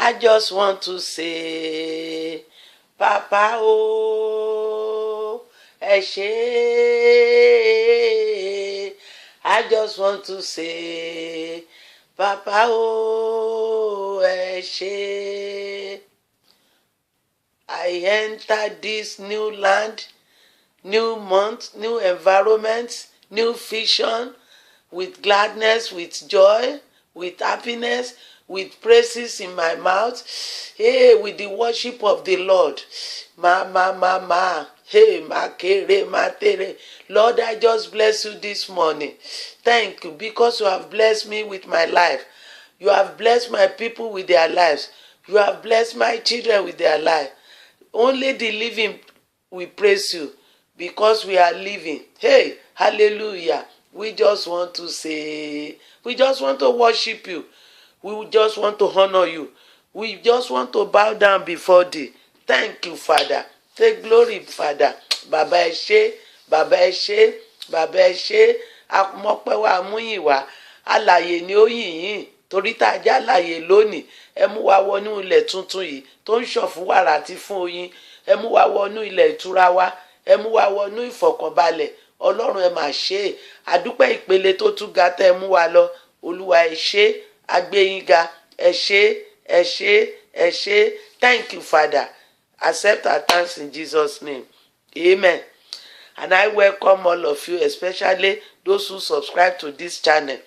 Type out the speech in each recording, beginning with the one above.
I just want to say, Papa oh, ẹ ṣé. I just want to say, Papa oh, ẹ ṣé. I enter this new land, new month, new environment, new vision, with gladness, with joy, with happiness, with praises in my mouth, hey, with the worship of the Lord. Hey, tere. Lord, I just bless you this morning. Thank you because you have blessed me with my life. You have blessed my people with their lives. You have blessed my children with their life. Only the living we praise you because we are living. Hey, hallelujah. We just want to say, we just want to worship you. We just want to honor you. We just want to bow down before thee. Thank you, Father. Take glory, Father. Baba ẹ ṣé, Baba ẹ ṣé, Baba ẹ ṣé. Amọpẹ́ wa amúyìn wá. Alààyè ni ó yìn yín. Torí tá a jẹ́ alààyè lónìí. Ẹ mú wa wọnú ilẹ̀ tuntun yìí tó ń ṣàn fún wàrà àti fún oyin. Ẹ mú wa wọnú ilẹ̀ ìtura wa. Ẹ mú wa wọnú ìfọ̀kànbalẹ̀. Ọlọ́run ẹ mà ṣe é. Àdúpẹ́ ìpele tó tún ga tẹ́ ẹ mú wa lọ. Olúwa ẹ ṣé. Agbẹ́yìnga ẹ ṣé, ẹ ṣé, ẹ ṣé. Thank you, Father. Accept our thanks in Jesus' name. Amen. And I welcome all of you, especially those who subscribe to this channel.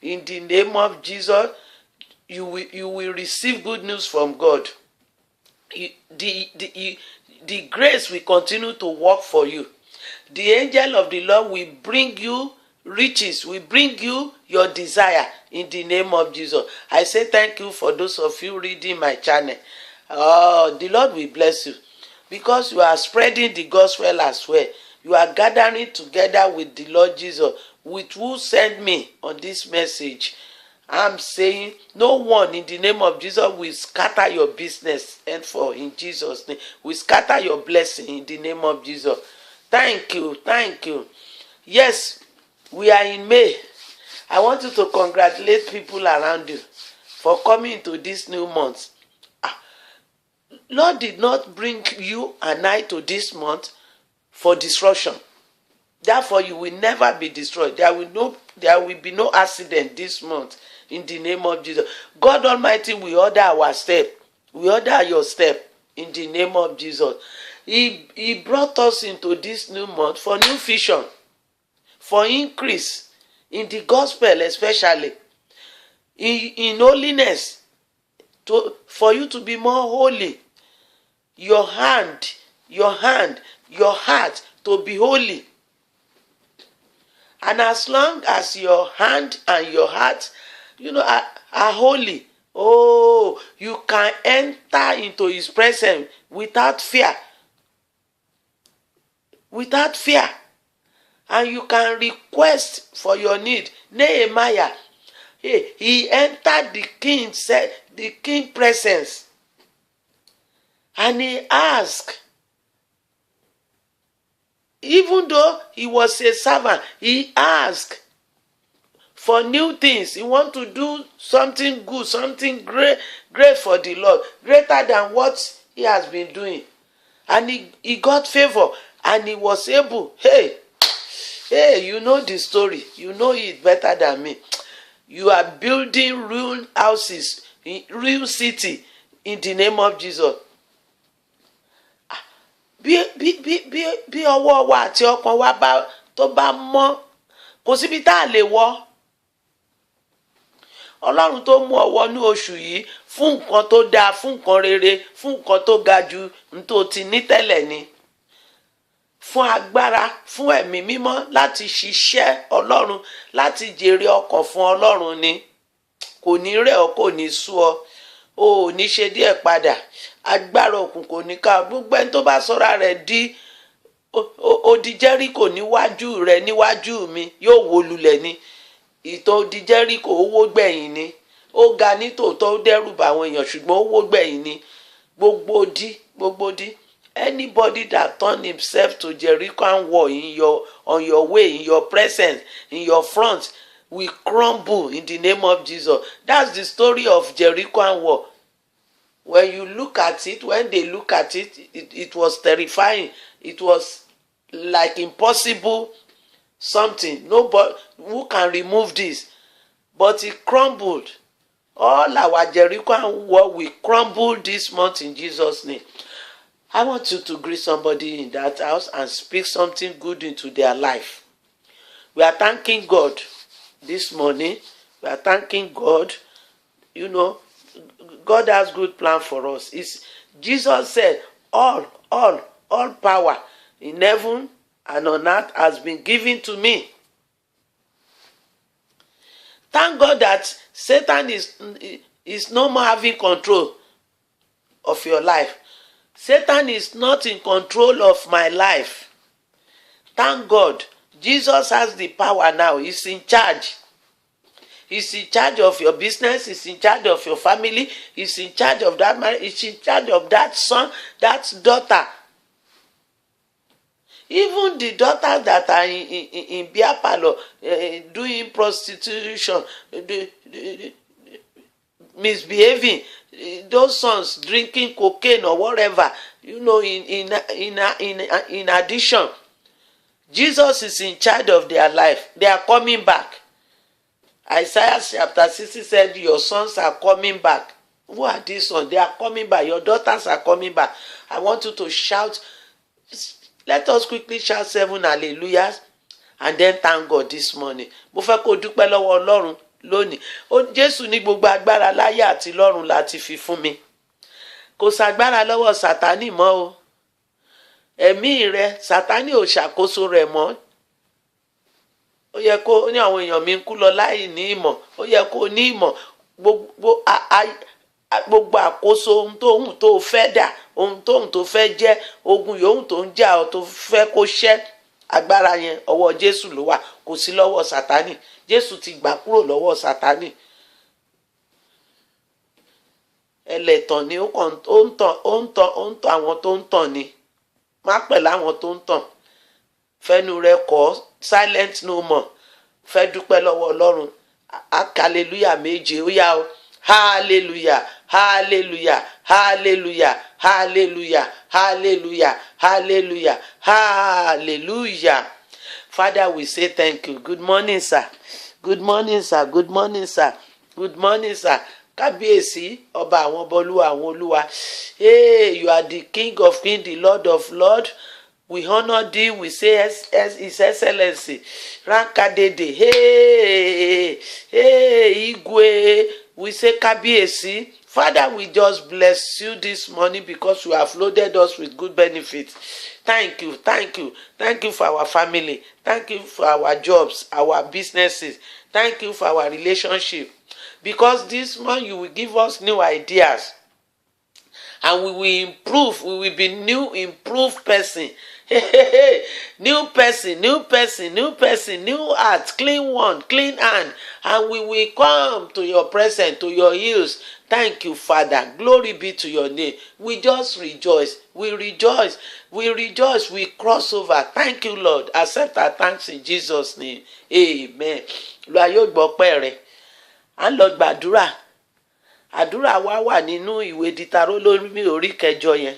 In the name of Jesus, you will receive good news from God. The grace will continue to work for you. The angel of the Lord will bring you riches, will bring you your desire in the name of Jesus. I say thank you for those of you reading my channel. The Lord will bless you because you are spreading the gospel as well. You are gathering together with the Lord Jesus, with who sent me on this message. I'm saying no one in the name of Jesus will scatter your business and for in Jesus' name. Will scatter your blessing in the name of Jesus. Thank you. Thank you. Yes, we are in May. I want you to congratulate people around you for coming into this new month. Lord did not bring you and I to this month for destruction. Therefore, you will never be destroyed. There will be no accident this month in the name of Jesus. God Almighty will order our step. We order your step in the name of Jesus. He brought us into this new month for new vision, for increase in the gospel, especially in holiness, for you to be more holy. Your heart to be holy. And as long as your hand and your heart, are holy, you can enter into his presence without fear. Without fear. And you can request for your need. Nehemiah, he entered the king's presence. And he asked, even though he was a servant, he asked for new things. He wanted to do something good, something great for the Lord, greater than what he has been doing. And he got favor, and he was able, hey, you know the story. You know it better than me. You are building real houses, real city, in the name of Jesus. Bí ọwọ́ wa àti ọkàn wa tó bá mọ́, kò síbi tá a lè wọ̀. Ọlọ́run tó mú ọ wọnú oṣù yìí fún nǹkan tó dáa, fún nǹkan rere, fún nǹkan tó ga jù n tó ti ní tẹ́lẹ̀ ni. Fún agbára, fún ẹ̀mí mímọ́ láti ṣiṣẹ́ Ọlọ́run, láti jèrè ọkàn fún Ọlọ́run ni. Kò ní rẹ̀ ọ́, kò ní sú ọ. O ò ní ṣe díẹ̀ padà. Agbára òkùnkùn ní ká gbogbo ẹni tó bá sọra rẹ̀ di odi Jẹ́ríkò níwájú rẹ̀, níwájú mi yóò wó lulẹ̀ ni. Ìtàn odi Jẹ́ríkò ó wó gbẹ̀yìn ni. Ó ga ní tòótọ́, ó dẹ́rù bà àwọn èèyàn, ṣùgbọ́n ó wó gbẹ̀yìn ni. Gbogbo odi. Anybody that turn himself to Jericho wall on your way, in your presence, in your front, will crumble in the name of Jesus. That's the story of Jericho wall. When you look at it, when they look at it, it was terrifying. It was like impossible something. Nobody who can remove this, but it crumbled. All our Jericho and wall will crumble this month in Jesus' name. I want you to greet somebody in that house and speak something good into their life. We are thanking God this morning. We are thanking God. You know, God has good plan for us. Jesus said, all power in heaven and on earth has been given to me. Thank God that Satan is no more having control of your life. Satan is not in control of my life. Thank God. Jesus has the power now. He's in charge. He's in charge of your business. He's in charge of your family. He's in charge of that marriage. He's in charge of that son, that daughter. Even the daughters that are in beer parlor doing prostitution, misbehaving, those sons drinking cocaine or whatever, you know, in addition, Jesus is in charge of their life. They are coming back. Isaiah chapter 60 said, your sons are coming back. Who are these sons? They are coming back. Your daughters are coming back. I want you to shout. Let us quickly shout 7 hallelujahs and then thank God this morning. Mo fẹ́ kó dúpẹ́ lọ́wọ́ Ọlọ́run lónìí. Jésù ní gbogbo agbára láyé àti lọ́run láti fi fún mi. Kò sàgbára lọ́wọ́ Sátánì mọ́ o. Ẹ̀mí rẹ Sátánì ò ṣàkóso rẹ̀ mọ́. Ó yẹ kó ní àwọn èèyàn mi ń kú lọ láì ní ìmọ̀. Ó yẹ kó ní ìmọ̀. Gbogbo àkóso ohun tóhùn tó fẹ́ dà, ohun tóhùn tó fẹ́ jẹ́, ogun yòówù tó ń jà ọ́ tó fẹ́ kó ṣẹ́, agbára yẹn ọwọ́ Jésù ló wà, kò sí lọ́wọ́ Sátánì. Jésù ti gbà kúrò lọ́wọ́ Sátánì. Ẹlẹ́tàn ni ó ń tàn àwọn tó ń tàn ni. Má pẹ̀lú àwọn tó ń tàn. Fẹ́nu rẹ kọ́ silent no more. Fẹ́ dúpẹ́ lọ́wọ́ Ọlọ́run. Hallelujah méje ó yá o. Hallelujah, hallelujah, hallelujah, hallelujah, hallelujah, hallelujah, hallelujah. Father, we say thank you. Good morning, sir. Good morning, sir. Good morning, sir. Good morning, sir. Kábíyèsí, ọba àwọn ọba olúwa àwọn olúwa. Hey, you are the King of Kings, the Lord of Lords. We honor thee. We say His Excellency. Rankadede. Hey, hey, Igwe. We say Kábíyèsí. Father, we just bless you this morning because you have loaded us with good benefits. Thank you, thank you. Thank you for our family. Thank you for our jobs, our businesses. Thank you for our relationship. Because this month you will give us new ideas. And we will improve. We will be new, improved person. New person, new person, new person, new heart, clean one, clean hand. And we will come to your presence, to your heels. Thank you, Father. Glory be to your name. We just rejoice. We rejoice. We rejoice. We cross over. Thank you, Lord. Accept our thanks in Jesus' name. Amen. Lọ ayé ògbọ́pẹ́ rẹ̀. À ń lọ gbàdúrà. Àdúrà wa wà nínú ìwé Dítaró lórí orí kẹjọ yẹn.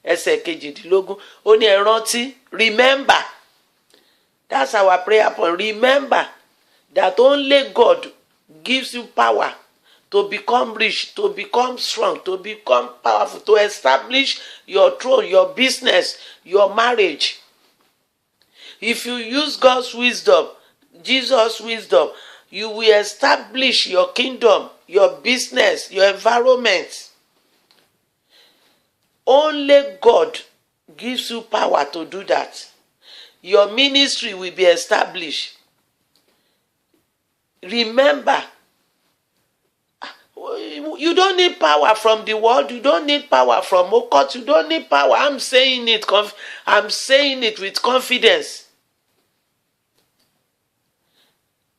Ẹsẹ̀ kejìdínlógún. Ó ní ẹ rántí. Remember. That's our prayer point. Remember that only God gives you power to become rich, to become strong, to become powerful, to establish your throne, your business, your marriage. If you use God's wisdom, Jesus' wisdom, you will establish your kingdom, your business, your environment. Only God gives you power to do that. Your ministry will be established. Remember, you don't need power from the world. You don't need power from occult. You don't need power. I'm saying it with confidence.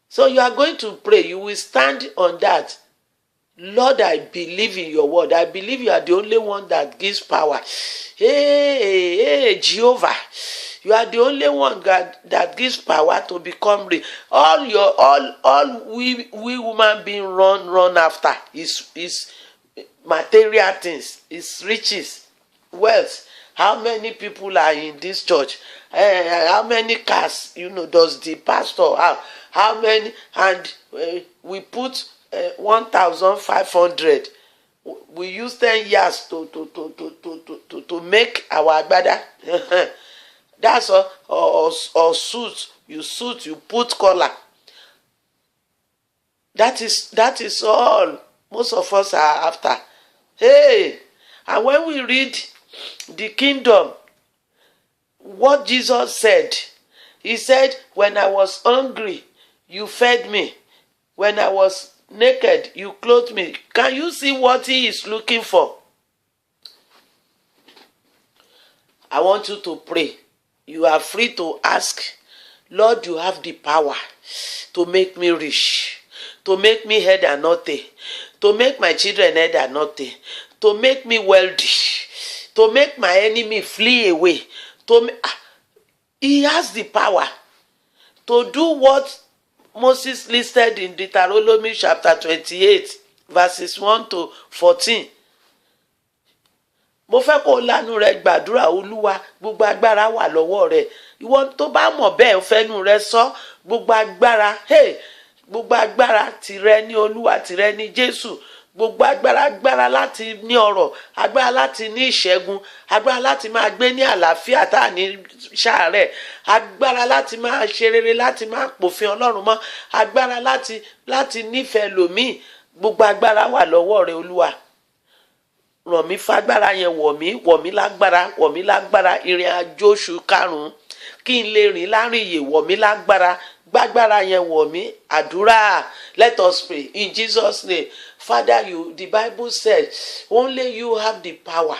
So you are going to pray. You will stand on that. Lord, I believe in your word. I believe you are the only one that gives power. Hey, Jehovah. You are the only one, God, that gives power to become rich. All we women being run after is material things, it's riches, wealth. How many people are in this church? How many cars, does the pastor have? How many? And we put 1,500. We use 10 years to make our agbada. That's all. Or suit. You put collar. That is all most of us are after. Hey, and when we read the kingdom, what Jesus said, he said, when I was hungry, you fed me. When I was naked, you clothed me. Can you see what he is looking for? I want you to pray. You are free to ask, Lord, you have the power to make me rich, to make me head and not tail, to make my children head and not tail, to make me wealthy, to make my enemy flee away. He has the power to do what Moses listed in Deuteronomy chapter 28, verses 1 to 14. Mo fẹ́ kó lanu rẹ gbàdúrà, Olúwa, gbogbo agbára wà lọ́wọ́ rẹ. Ìwọ tó bá mọ̀ bẹ́ẹ̀ o fẹ́nu rẹ sọ, gbogbo agbára, gbogbo agbára tìrẹ ní Olúwa, tìrẹ ní Jésù. Gbogbo agbára láti ní ọrọ̀, agbára láti ní ìṣẹ́gun, agbára láti máa gbé ní àlàáfíà tá à ní ṣàárẹ̀, agbára láti máa ṣe rere, láti máa pòfin Ọlọ́run mọ́, agbára láti nífẹ̀ẹ́ lòmíì. Gbogbo agbára wà lọ́wọ́ rẹ, Olúwa. Ràn mí fagbára yẹn, wọ̀ mí lágbára ìrìn àjò oṣù karùn-ún kí n lè rìn láàrin ìyè, wọ̀ mí lágbára, gbágbára yẹn wọ̀ mí. Àdúrà. Let us pray in Jesus' name. Father, the Bible said, only you have the power,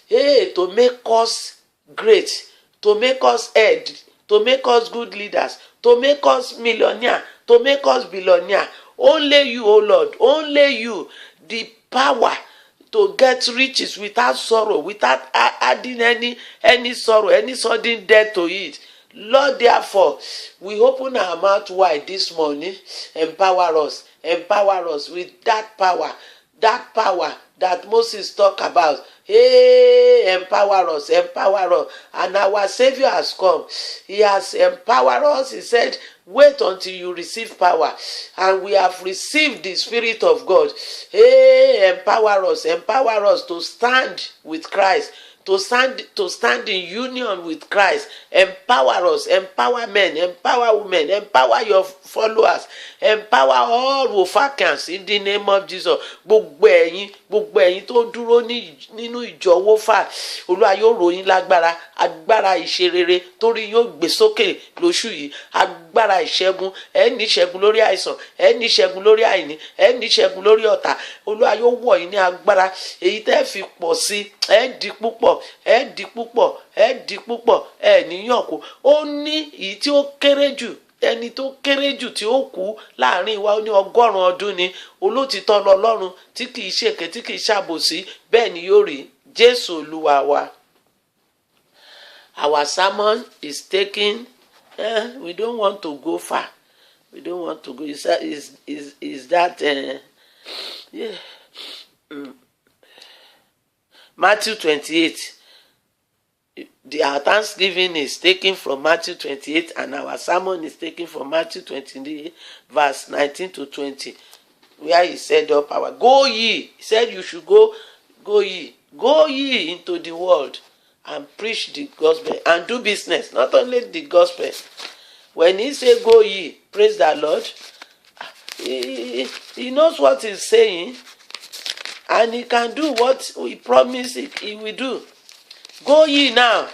to make us great, to make us head, to make us good leaders, to make us millionaire, to make us billionaire. Only you, oh Lord, only you, the power to get riches without sorrow, without adding any sorrow, any sudden death to it. Lord, therefore, we open our mouth wide this morning. Empower us with that power that Moses talked about. Empower us. And our Savior has come. He has empowered us. He said, wait until you receive power. And we have received the Spirit of God. Empower us to stand with Christ, to stand in union with Christ. Empower us, empower men, empower women, empower your followers, empower all who vacants in the name of Jesus. Gbogbo ẹ̀yin tó dúró nínú ìjọ Wófà, Olúwa yóò rọ̀ yín lágbára, agbára ìṣerere torí yóò gbé sókè lóṣù yìí, agbára ìṣẹ́gun, ẹ ní ìṣẹ́gun lórí àìsàn, ẹ ní ìṣẹ́gun lórí àìní, ẹ ní ìṣẹ́gun lórí ọ̀tá. Olúwa yóò wọ̀ yín ní agbára, èyí tẹ́ fi pọ̀ sí, ẹ di púpọ̀, ẹ níyàn kú. Ó ní èyí tí ó kéré jù, ẹni tó kéré jù tí ó kú láàrin wa ní 100 ọdún ni. Olótìtọ́ lọ́lọ́run tí kìí ṣèké, tí kìí ṣàbòsí, bẹ́ẹ̀ ni yóò rí. Jésù Olúwa wa. Our sermon is taking, we don't want to go far. We don't want to go. Is that Matthew 28. Our Thanksgiving is taken from Matthew 28, and our sermon is taken from Matthew 28, verse 19 to 20, where he said, "Up power, go ye." He said, "You should go ye into the world and preach the gospel and do business." Not only the gospel. When he said, "Go ye," praise the Lord. He knows what he's saying, and he can do what he promised he will do. Go ye now.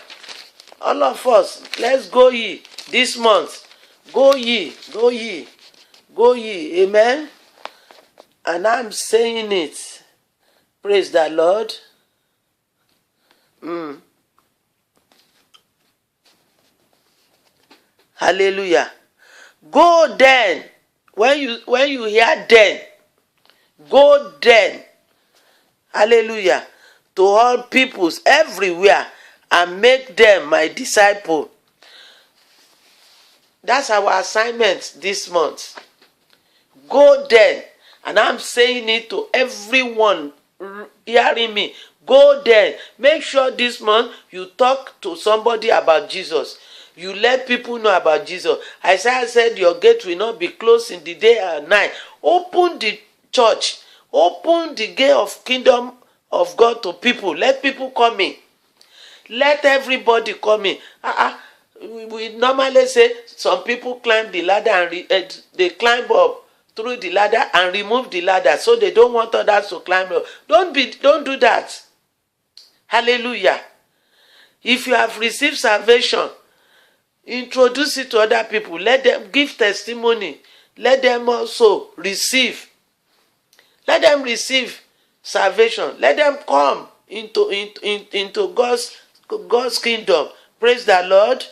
All of us, let's go ye this month. Go ye. Amen. And I'm saying it. Praise the Lord. Hallelujah. Go then. When you hear then, go then. Hallelujah. To all peoples everywhere, and make them my disciple. That's our assignment this month. Go then. And I'm saying it to everyone hearing me, go there. Make sure this month you talk to somebody about Jesus. You let people know about Jesus. Isaiah said your gate will not be closed in the day and night. Open the church. Open the gate of kingdom of God to people. Let people come in. Let everybody come in. We normally say some people climb the ladder and they climb up through the ladder and remove the ladder, so they don't want others to climb up. Don't do that. Hallelujah. If you have received salvation, introduce it to other people. Let them give testimony. Let them also receive. Let them receive salvation. Let them come into God's kingdom. Praise the Lord.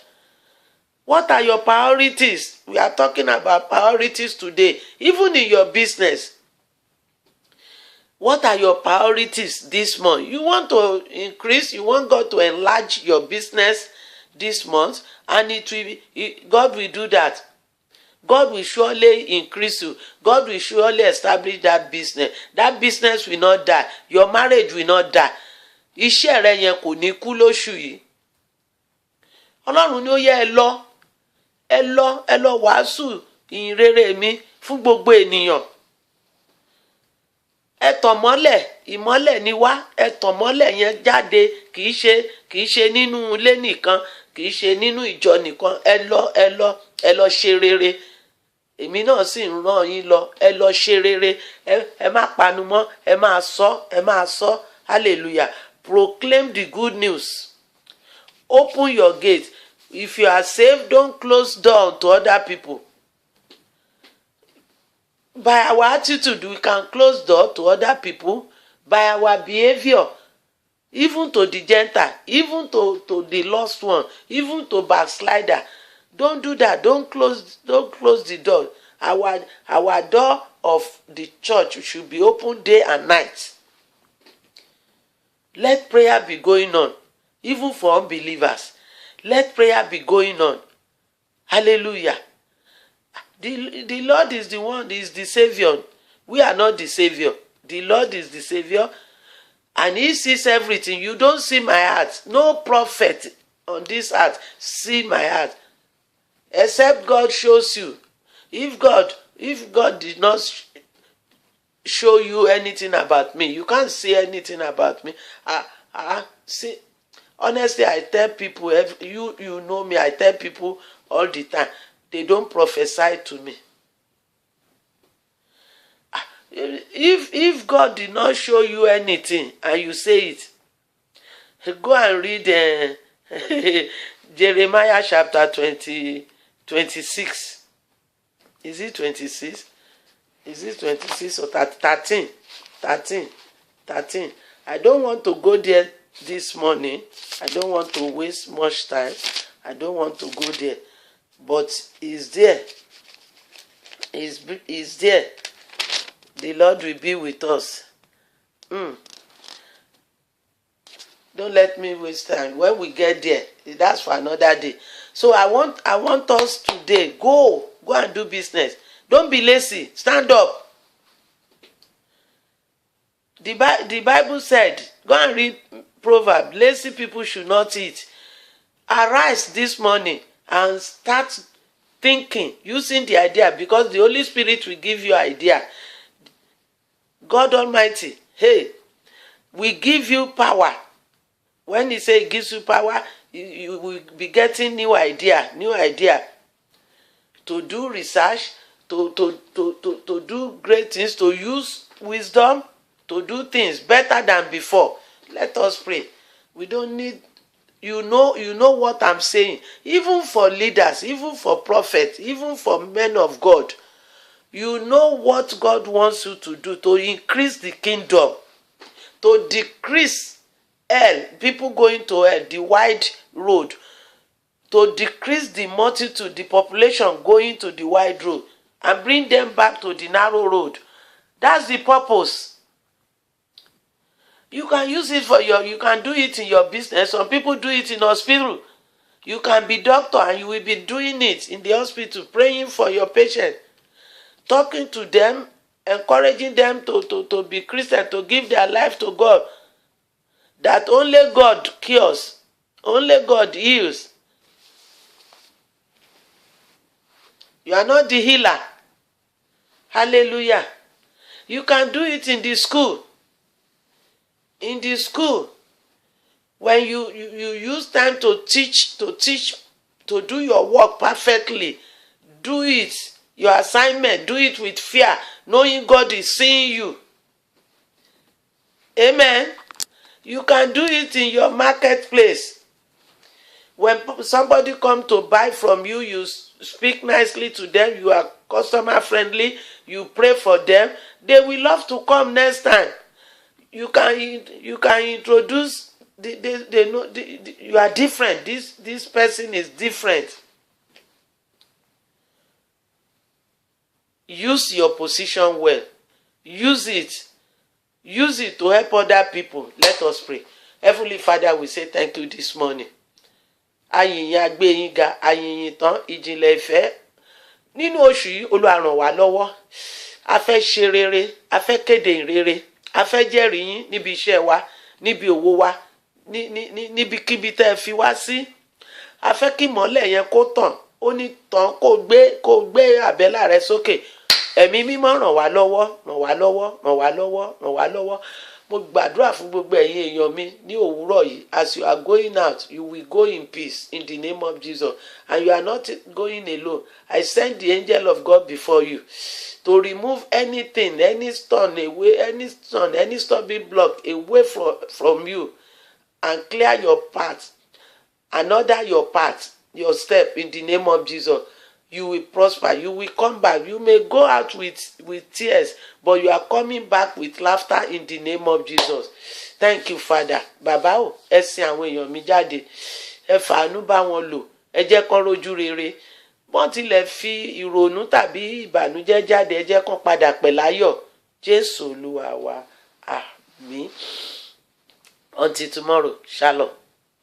What are your priorities? We are talking about priorities today. Even in your business. What are your priorities this month? You want to increase, you want God to enlarge your business this month, and God will do that. God will surely increase you. God will surely establish that business. That business will not die. Your marriage will not die. Iṣẹ́ rẹ yẹn kò ní kú lóṣù yìí. Ọlọ́run ni ó yẹ ẹ lọ wàásù ìyìn rere mi fún gbogbo ènìyàn. Ẹ tàn mọ́lẹ̀, ìmọ́lẹ̀ ni wá. Ẹ tàn mọ́lẹ̀ yẹn jáde, kì í ṣe nínú ilé nìkan, kì í ṣe nínú ìjọ nìkan. Ẹ lọ ṣe rere. Èmi náà sì ń rán yín lọ. Ẹ lọ ṣe rere. Ẹ má panu mọ́, ẹ máa sọ. Hallelujah. Proclaim the good news. Open your gate. If you are saved, don't close down to other people. By our attitude, we can close door to other people. By our behavior, even to the Gentile, even to the lost one, even to backslider. Don't do that. Don't close the door. Our door of the church should be open day and night. Let prayer be going on, even for unbelievers. Let prayer be going on. Hallelujah. The Lord is the one, is the Savior. We are not the Savior. The Lord is the Savior. And He sees everything. You don't see my heart. No prophet on this earth see my heart. Except God shows you. If God did not show you anything about me, you can't see anything about me. See, honestly, I tell people, you know me, I tell people all the time, they don't prophesy to me. If God did not show you anything and you say it, go and read Jeremiah chapter 26. Is it 26? Is it 26 or 13? 13. I don't want to go there this morning. I don't want to waste much time. I don't want to go there. But it's there. It's there. The Lord will be with us. Don't let me waste time. When we get there, that's for another day. So I want us today, go and do business. Don't be lazy. Stand up. The Bible said, go and read Proverbs. Lazy people should not eat. Arise this morning and start thinking, using the idea, because the Holy Spirit will give you idea. God Almighty, hey, we give you power. When He say He gives you power, you will be getting new idea to do research, to do great things, to use wisdom, to do things better than before. Let us pray. We don't need, you know what I'm saying. Even for leaders, even for prophets, even for men of God, you know what God wants you to do to increase the kingdom, to decrease hell, people going to hell, the wide road, to decrease the multitude, the population going to the wide road, and bring them back to the narrow road. That's the purpose. You can use it you can do it in your business. Some people do it in hospital. You can be doctor and you will be doing it in the hospital, praying for your patient, talking to them, encouraging them to be Christian, to give their life to God. That only God cures, only God heals. You are not the healer. Hallelujah. You can do it in the school. In the school, when you use time to teach, to do your work perfectly, do it. Your assignment, do it with fear, knowing God is seeing you. Amen. You can do it in your marketplace. When somebody comes to buy from you, you speak nicely to them, you are customer friendly, you pray for them, they will love to come next time. You can introduce, they know you are different. This person is different. Use your position well. Use it. Use it to help other people. Let us pray. Heavenly Father, we say thank you this morning. Ayìnyín agbẹ́yìn ga, ayìnyín tán, ìjìnlẹ̀ ìfẹ́. Nínú oṣù yìí, Olúwa ràn wá lọ́wọ́. A fẹ́ ṣe rere, a fẹ́ kéde ìrere, a fẹ́ jẹ́rìí yín níbi iṣẹ́ wa, níbi òwò wa, níbikíbi tẹ́ ẹ fi wá sí. A fẹ́ kí ìmọ́lẹ̀ yẹn kó tàn. Ó ní tàn kó gbé àbẹ́là rẹ sókè. Ẹ̀mí mímọ́ ràn wá lọ́wọ́, ràn wá lọ́wọ́, ràn wá lọ́wọ́, ràn wá lọ́wọ́. Mo gbàdúrà fún gbogbo ẹ̀yin èèyàn mi ní òwúrọ̀ yìí. As you are going out, you will go in peace in the name of Jesus. And you are not going alone. I send the angel of God before you to remove anything, any stone away, any stumbling block away from you, and clear your path, and order your path, your step in the name of Jesus. You will prosper. You will come back. You may go out with tears, but you are coming back with laughter in the name of Jesus. Thank you, Father. Bàbá o, ẹ sìn àwọn èèyàn mi jáde. Ẹ fàánú bá wọn lò. Ẹ jẹ́ kán rojú rere. Bọ́n tilẹ̀ fi ìrònú tàbí ìbànújẹ́ jáde, ẹ jẹ́ kán padà pẹ̀láyọ̀. Jésù Olúwa wa. Àmín. Until tomorrow. Shalom.